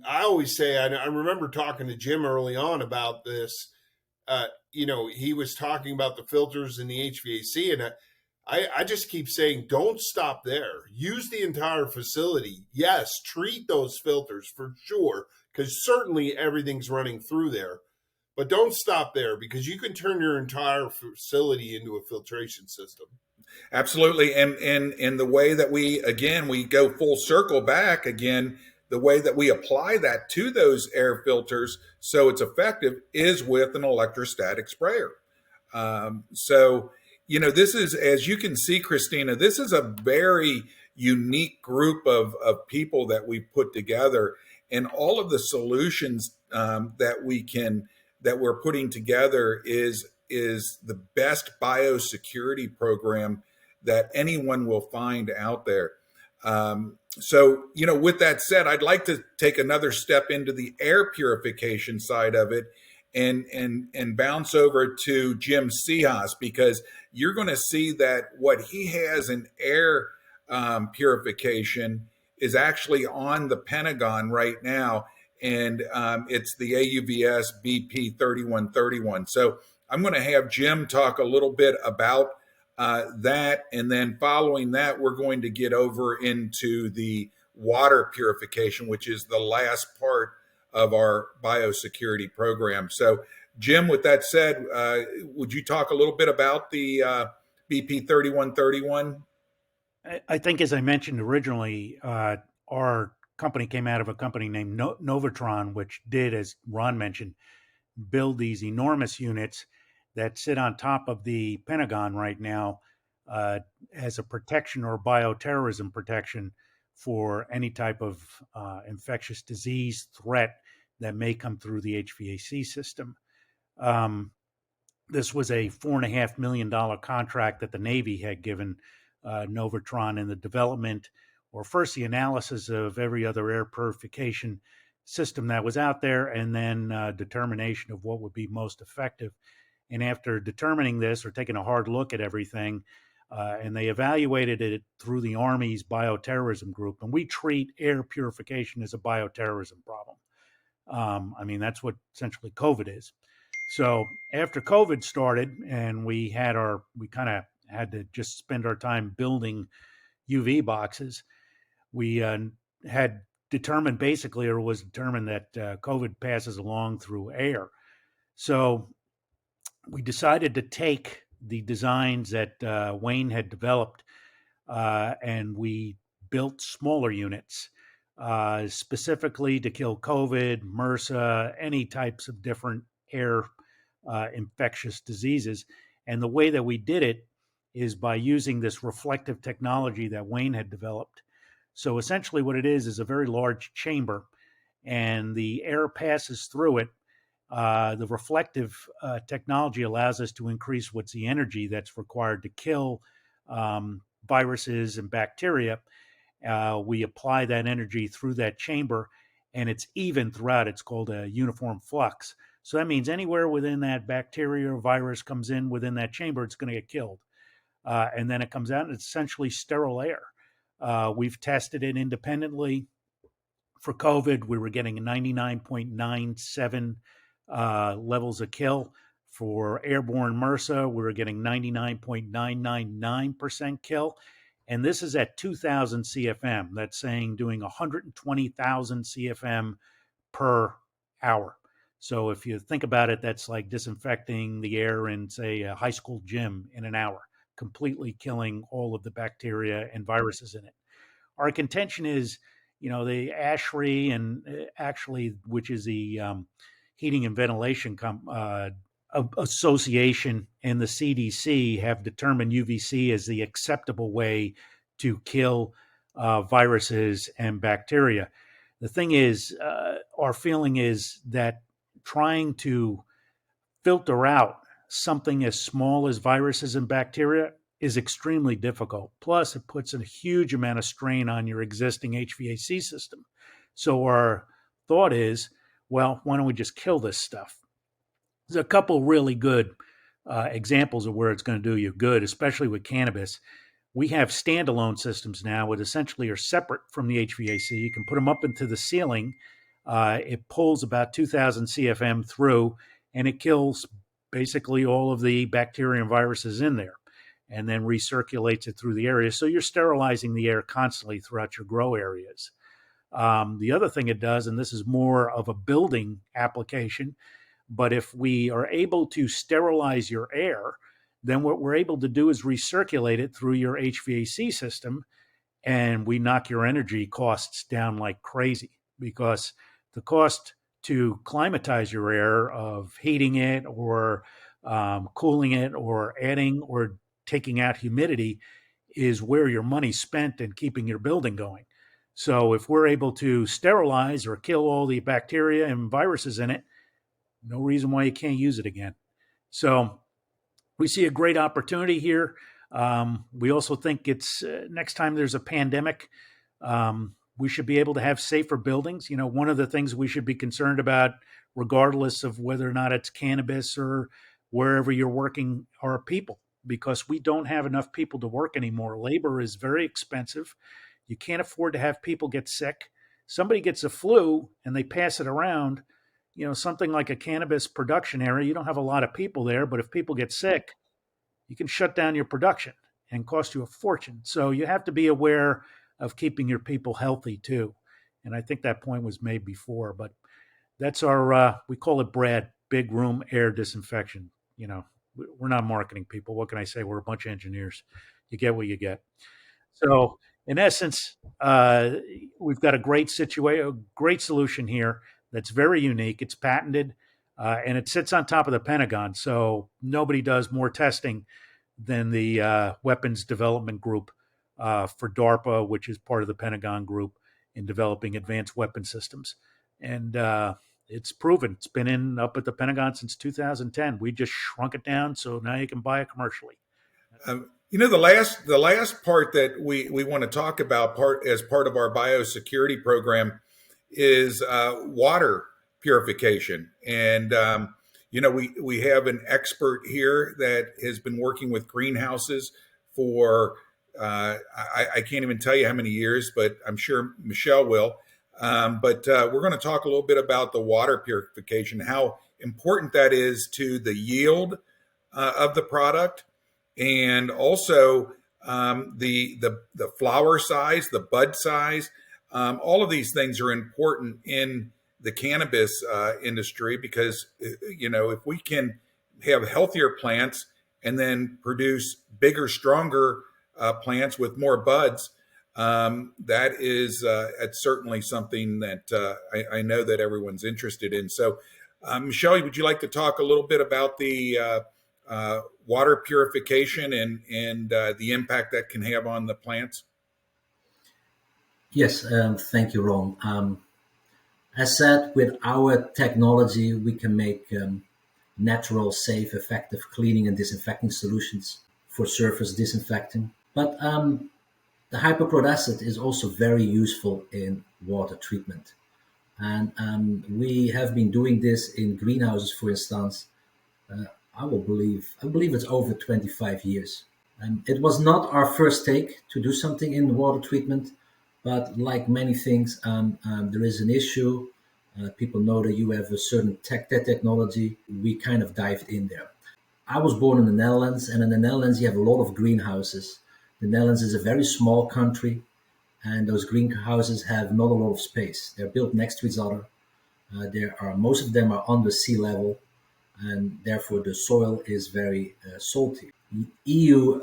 I always say, I remember talking to Jim early on about this. He was talking about the filters in the HVAC, and I just keep saying, don't stop there. Use the entire facility. Yes, treat those filters for sure, because certainly everything's running through there. But don't stop there, because you can turn your entire facility into a filtration system. Absolutely. And the way that we go full circle back again, the way that we apply that to those air filters so it's effective is with an electrostatic sprayer. This is, as you can see, Christina, this is a very unique group of people that we put together, and all of the solutions that we're putting together is the best biosecurity program that anyone will find out there. With that said, I'd like to take another step into the air purification side of it and bounce over to Jim Sejas, because you're going to see that what he has in air purification is actually on the Pentagon right now, and it's the AUVS BP 3131. So I'm going to have Jim talk a little bit about that, and then following that, we're going to get over into the water purification, which is the last part of our biosecurity program. So, Jim, with that said, would you talk a little bit about the BP 3131? I think, as I mentioned originally, our company came out of a company named Novatron, which did, as Ron mentioned, build these enormous units that sit on top of the Pentagon right now as a protection or bioterrorism protection for any type of infectious disease threat that may come through the HVAC system. This was a $4.5 million contract that the Navy had given Novatron in the development, or first the analysis of every other air purification system that was out there, and then determination of what would be most effective. And after determining this, or taking a hard look at everything, and they evaluated it through the Army's bioterrorism group, and we treat air purification as a bioterrorism problem. That's what essentially COVID is. So after COVID started, and we kind of had to just spend our time building UV boxes, we had determined basically, or was determined, that COVID passes along through air. So we decided to take the designs that Wayne had developed, and we built smaller units specifically to kill COVID, MRSA, any types of different air infectious diseases. And the way that we did it is by using this reflective technology that Wayne had developed. So essentially what it is a very large chamber, and the air passes through it. The reflective technology allows us to increase what's the energy that's required to kill viruses and bacteria. We apply that energy through that chamber, and it's even throughout. It's called a uniform flux. So that means anywhere within that bacteria or virus comes in within that chamber, it's going to get killed. And then it comes out, and it's essentially sterile air. We've tested it independently For COVID, we were getting 99.97 levels of kill. For airborne MRSA, we were getting 99.999% kill. And this is at 2,000 CFM. That's saying doing 120,000 CFM per hour. So if you think about it, that's like disinfecting the air in, say, a high school gym in an hour, completely killing all of the bacteria and viruses in it. Our contention is, the ASHRAE and actually, which is the Heating and Ventilation Association, and the CDC have determined UVC as the acceptable way to kill viruses and bacteria. The thing is, our feeling is that trying to filter out something as small as viruses and bacteria is extremely difficult. Plus, it puts a huge amount of strain on your existing HVAC system. So our thought is, well, why don't we just kill this stuff? There's a couple really good examples of where it's going to do you good, especially with cannabis. We have standalone systems now that essentially are separate from the HVAC. You can put them up into the ceiling. It pulls about 2,000 CFM through, and it kills basically all of the bacteria and viruses in there, and then recirculates it through the area. So you're sterilizing the air constantly throughout your grow areas. The other thing it does, and this is more of a building application, but if we are able to sterilize your air, then what we're able to do is recirculate it through your HVAC system, and we knock your energy costs down like crazy, because the cost to climatize your air of heating it or cooling it or adding or taking out humidity is where your money's spent in keeping your building going. So if we're able to sterilize or kill all the bacteria and viruses in it, no reason why you can't use it again. So we see a great opportunity here. We also think it's next time there's a pandemic, we should be able to have safer buildings. One of the things we should be concerned about, regardless of whether or not it's cannabis or wherever you're working, are people, because we don't have enough people to work anymore. Labor is very expensive. You can't afford to have people get sick. Somebody gets a flu and they pass it around. Something like a cannabis production area, you don't have a lot of people there, but if people get sick, you can shut down your production and cost you a fortune. So you have to be aware of keeping your people healthy too. And I think that point was made before, but that's our, we call it BRAD, big room air disinfection. We're not marketing people. What can I say? We're a bunch of engineers. You get what you get. So in essence, we've got a great solution here that's very unique. It's patented, and it sits on top of the Pentagon. So nobody does more testing than the Weapons Development Group for DARPA, which is part of the Pentagon Group in developing advanced weapon systems. And it's proven. It's been up at the Pentagon since 2010. We just shrunk it down, so now you can buy it commercially. The last part that we want to talk about as part of our biosecurity program is water purification. And, we have an expert here that has been working with greenhouses for, I can't even tell you how many years, but I'm sure Michelle will. But we're going to talk a little bit about the water purification, how important that is to the yield of the product, and also the flower size, the bud size. All of these things are important in the cannabis industry, because if we can have healthier plants and then produce bigger, stronger plants with more buds, that is it's certainly something that I know that everyone's interested in. So, Michelle, would you like to talk a little bit about the water purification and the impact that can have on the plants? Yes, thank you, Ron. As said, with our technology, we can make natural, safe, effective cleaning and disinfecting solutions for surface disinfecting. But the hypochlorous acid is also very useful in water treatment. And we have been doing this in greenhouses, for instance, I believe it's over 25 years. It was not our first take to do something in water treatment. But like many things, there is an issue. People know that you have a certain technology. We kind of dived in there. I was born in the Netherlands, and in the Netherlands, you have a lot of greenhouses. The Netherlands is a very small country, and those greenhouses have not a lot of space. They're built next to each other. Most of them are under sea level, and therefore the soil is very salty. EU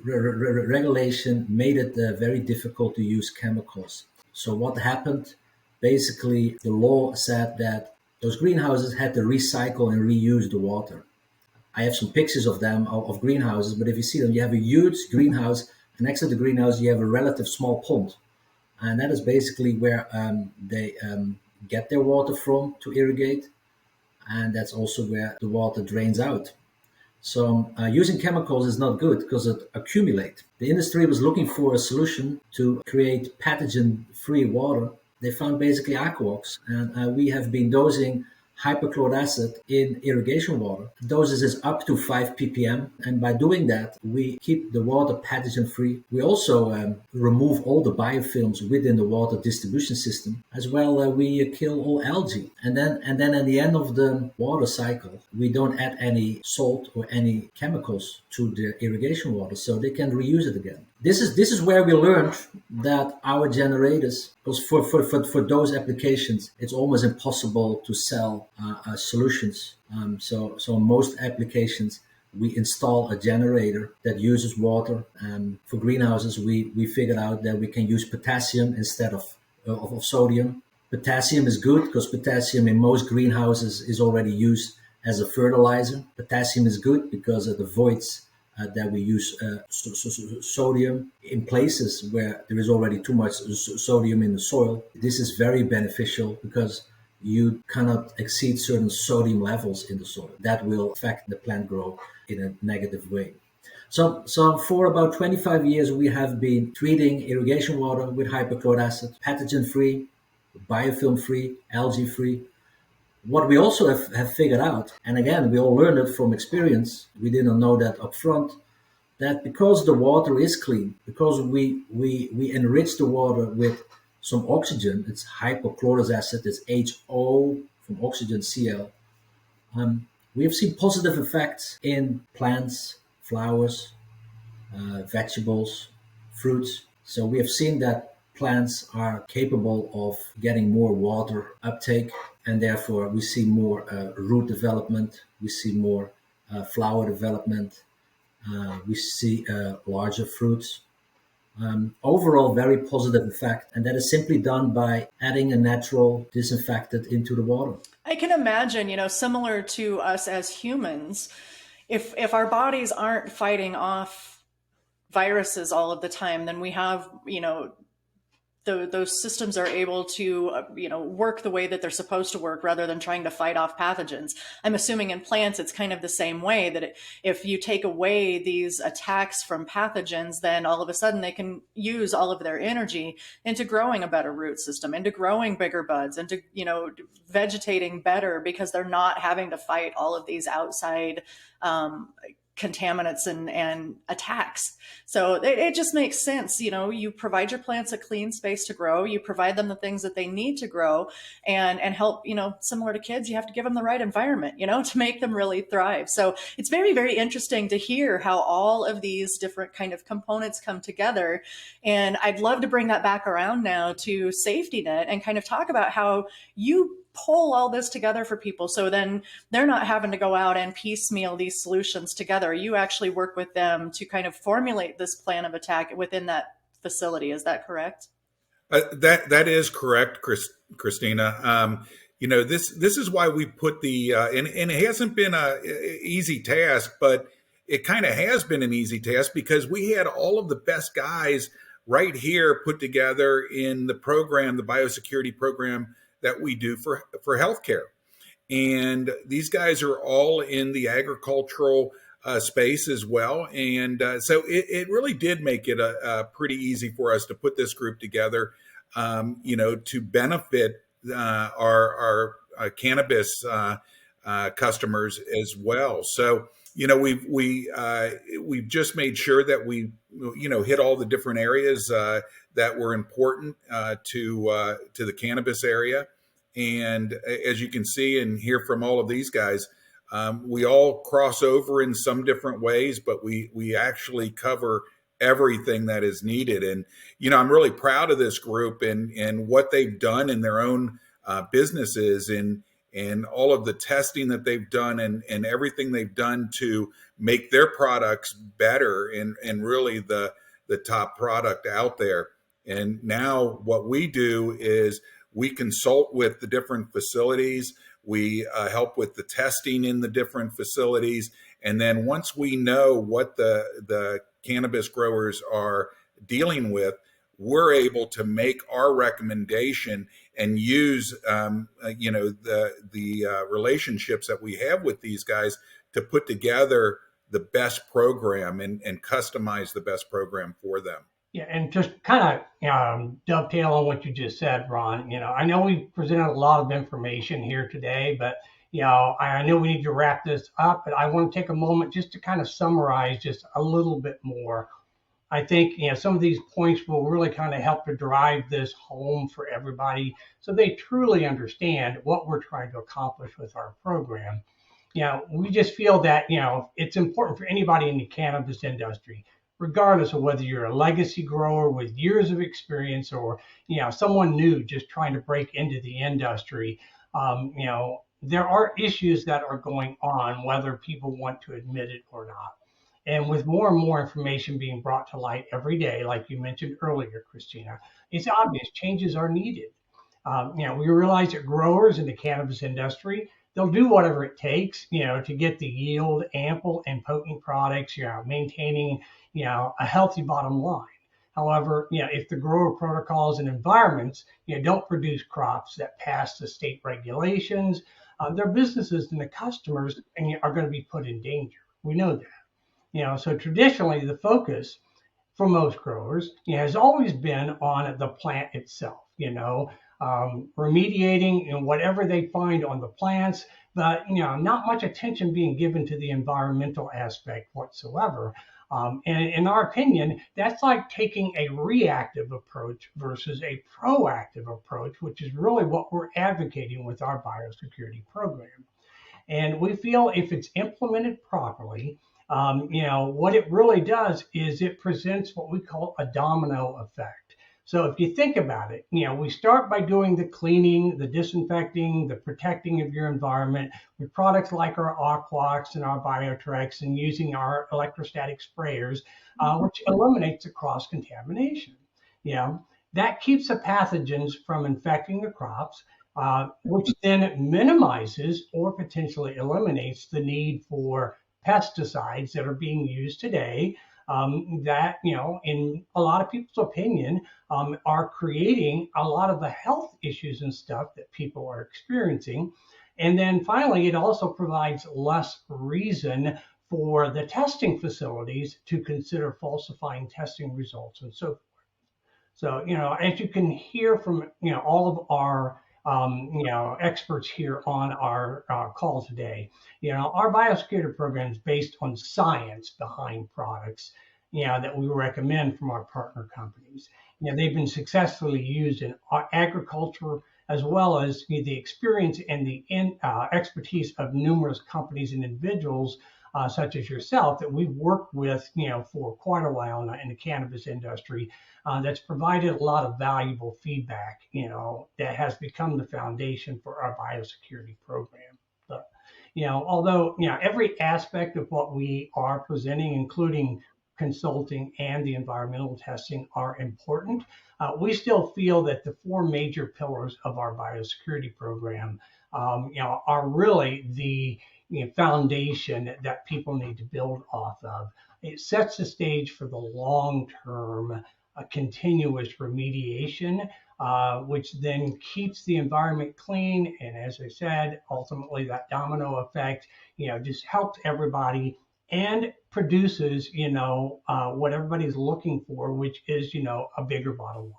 regulation made it very difficult to use chemicals. So what happened? Basically, the law said that those greenhouses had to recycle and reuse the water. I have some pictures of them of greenhouses, but if you see them, you have a huge greenhouse, and next to the greenhouse, you have a relative small pond, and that is basically where they get their water from to irrigate, and that's also where the water drains out. So using chemicals is not good because it accumulates. The industry was looking for a solution to create pathogen-free water. They found basically Aquox, and we have been dosing hypochlorous acid in irrigation water. The dosage is up to 5 ppm, and by doing that, we keep the water pathogen-free. We also remove all the biofilms within the water distribution system. As well, we kill all algae. And then at the end of the water cycle, we don't add any salt or any chemicals to the irrigation water, so they can reuse it again. This is where we learned that our generators, because for those applications, it's almost impossible to sell solutions. So most applications, we install a generator that uses water. For greenhouses, we figured out that we can use potassium instead of sodium. Potassium is good because potassium in most greenhouses is already used as a fertilizer. Potassium is good because it avoids that we use sodium in places where there is already too much sodium in the soil. This is very beneficial because you cannot exceed certain sodium levels in the soil. That will affect the plant growth in a negative way. So for about 25 years, we have been treating irrigation water with hypochlorous acid, pathogen-free, biofilm-free, algae-free. What we also have figured out, and again, we all learned it from experience, we didn't know that up front, that because the water is clean, because we enrich the water with some oxygen, it's hypochlorous acid, it's HO from oxygen Cl, we have seen positive effects in plants, flowers, vegetables, fruits. So we have seen that plants are capable of getting more water uptake, and therefore we see more root development, we see more flower development, we see larger fruits. Overall, very positive effect, and that is simply done by adding a natural disinfectant into the water. I can imagine, similar to us as humans, if our bodies aren't fighting off viruses all of the time, then we have, those systems are able to, work the way that they're supposed to work rather than trying to fight off pathogens. I'm assuming in plants, it's kind of the same way that if you take away these attacks from pathogens, then all of a sudden they can use all of their energy into growing a better root system, into growing bigger buds, into, vegetating better because they're not having to fight all of these outside contaminants and attacks. So it just makes sense. You provide your plants a clean space to grow, you provide them the things that they need to grow and help, similar to kids, you have to give them the right environment, to make them really thrive. So it's very, very interesting to hear how all of these different kind of components come together. And I'd love to bring that back around now to safety net and kind of talk about how you pull all this together for people. So then they're not having to go out and piecemeal these solutions together. You actually work with them to kind of formulate this plan of attack within that facility. Is that correct? That is correct, Christina. This is why we put the and it hasn't been a easy task, but it kind of has been an easy task because we had all of the best guys right here put together in the program, the biosecurity program that we do for healthcare. And these guys are all in the agricultural space as well. And so it really did make it pretty easy for us to put this group together, to benefit our cannabis customers as well. So we've just made sure that we hit all the different areas that were important to the cannabis area. And as you can see and hear from all of these guys, we all cross over in some different ways, but we actually cover everything that is needed. And I'm really proud of this group and what they've done in their own businesses and all of the testing that they've done and everything they've done to make their products better and really the top product out there. And now what we do is we consult with the different facilities. We help with the testing in the different facilities. And then once we know what the cannabis growers are dealing with, we're able to make our recommendation and use the relationships that we have with these guys to put together the best program and customize the best program for them. Yeah, and just kind of dovetail on what you just said, Ron. I know we presented a lot of information here today, but I know we need to wrap this up. But I want to take a moment just to kind of summarize just a little bit more. I think some of these points will really kind of help to drive this home for everybody, so they truly understand what we're trying to accomplish with our program. We just feel that it's important for anybody in the cannabis industry, regardless of whether you're a legacy grower with years of experience or someone new just trying to break into the industry. There are issues that are going on, whether people want to admit it or not. And with more and more information being brought to light every day, like you mentioned earlier, Christina, it's obvious changes are needed. We realize that growers in the cannabis industry, they'll do whatever it takes, to get the yield, ample and potent products, maintaining, a healthy bottom line. However, if the grower protocols and environments, don't produce crops that pass the state regulations, their businesses and the customers are going to be put in danger. We know that. So traditionally, the focus for most growers has always been on the plant itself, remediating whatever they find on the plants, but not much attention being given to the environmental aspect whatsoever. And in our opinion, that's like taking a reactive approach versus a proactive approach, which is really what we're advocating with our biosecurity program. And we feel if it's implemented properly, what it really does is it presents what we call a domino effect. So if you think about it, we start by doing the cleaning, the disinfecting, the protecting of your environment with products like our Aquox and our Biotrex and using our electrostatic sprayers, which eliminates the cross-contamination. That keeps the pathogens from infecting the crops, which then minimizes or potentially eliminates the need for pesticides that are being used today that, in a lot of people's opinion, are creating a lot of the health issues and stuff that people are experiencing. And then finally, it also provides less reason for the testing facilities to consider falsifying testing results and so forth. So, as you can hear from, all of our experts here on our call today. Our biosecurity program is based on science behind products, that we recommend from our partner companies. They've been successfully used in agriculture, as well as the experience and the expertise of numerous companies and individuals, such as yourself, that we've worked with, for quite a while now in the cannabis industry. That's provided a lot of valuable feedback, that has become the foundation for our biosecurity program. But, although, every aspect of what we are presenting, including consulting and the environmental testing, are important, we still feel that the four major pillars of our biosecurity program, are really the foundation that people need to build off of. It sets the stage for the long-term continuous remediation, which then keeps the environment clean. And as I said, ultimately that domino effect, just helps everybody and produces, what everybody's looking for, which is, a bigger bottom line.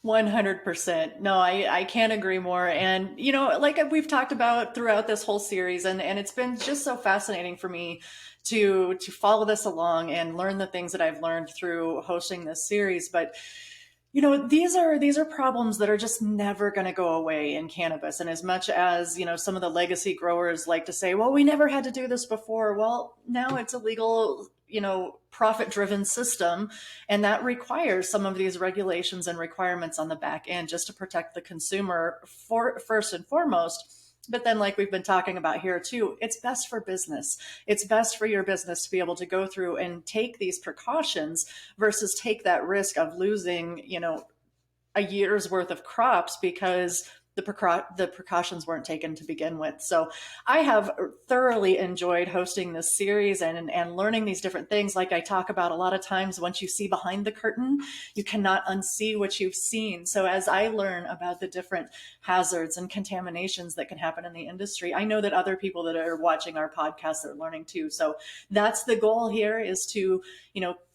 100%. No, I can't agree more. And, like we've talked about throughout this whole series, and it's been just so fascinating for me to follow this along and learn the things that I've learned through hosting this series. But these are problems that are just never going to go away in cannabis. And as much as, some of the legacy growers like to say, well, we never had to do this before. Well, now it's a legal, profit driven system. And that requires some of these regulations and requirements on the back end just to protect the consumer first and foremost. But then, like we've been talking about here too, it's best for business. It's best for your business to be able to go through and take these precautions versus take that risk of losing, a year's worth of crops because the precautions weren't taken to begin with. So I have thoroughly enjoyed hosting this series and learning these different things. Like I talk about a lot of times, once you see behind the curtain, you cannot unsee what you've seen. So as I learn about the different hazards and contaminations that can happen in the industry, I know that other people that are watching our podcast are learning too. So that's the goal here, is to,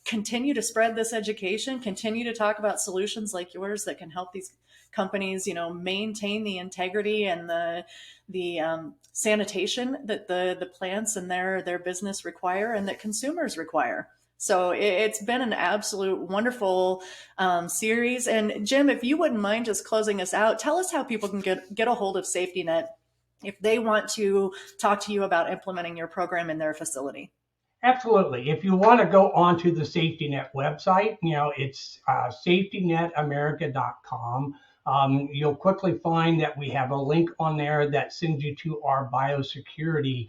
continue to spread this education, continue to talk about solutions like yours that can help these companies, maintain the integrity and the sanitation that the plants and their business require and that consumers require. So it's been an absolute wonderful series. And Jim, if you wouldn't mind just closing us out, tell us how people can get a hold of Safety Net if they want to talk to you about implementing your program in their facility. Absolutely. If you want to go onto the Safety Net website, it's safetynetamerica.com. You'll quickly find that we have a link on there that sends you to our biosecurity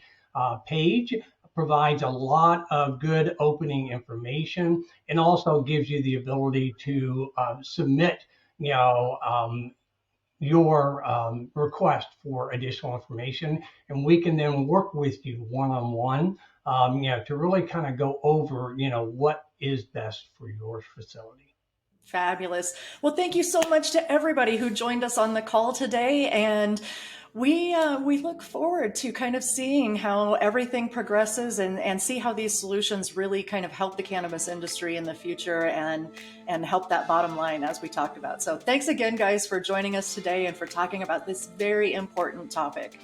page. Provides a lot of good opening information and also gives you the ability to submit, your request for additional information, and we can then work with you one-on-one, to really kind of go over, what is best for your facility. Fabulous. Well, thank you so much to everybody who joined us on the call today. And we look forward to kind of seeing how everything progresses and see how these solutions really kind of help the cannabis industry in the future and help that bottom line, as we talked about. So thanks again, guys, for joining us today and for talking about this very important topic.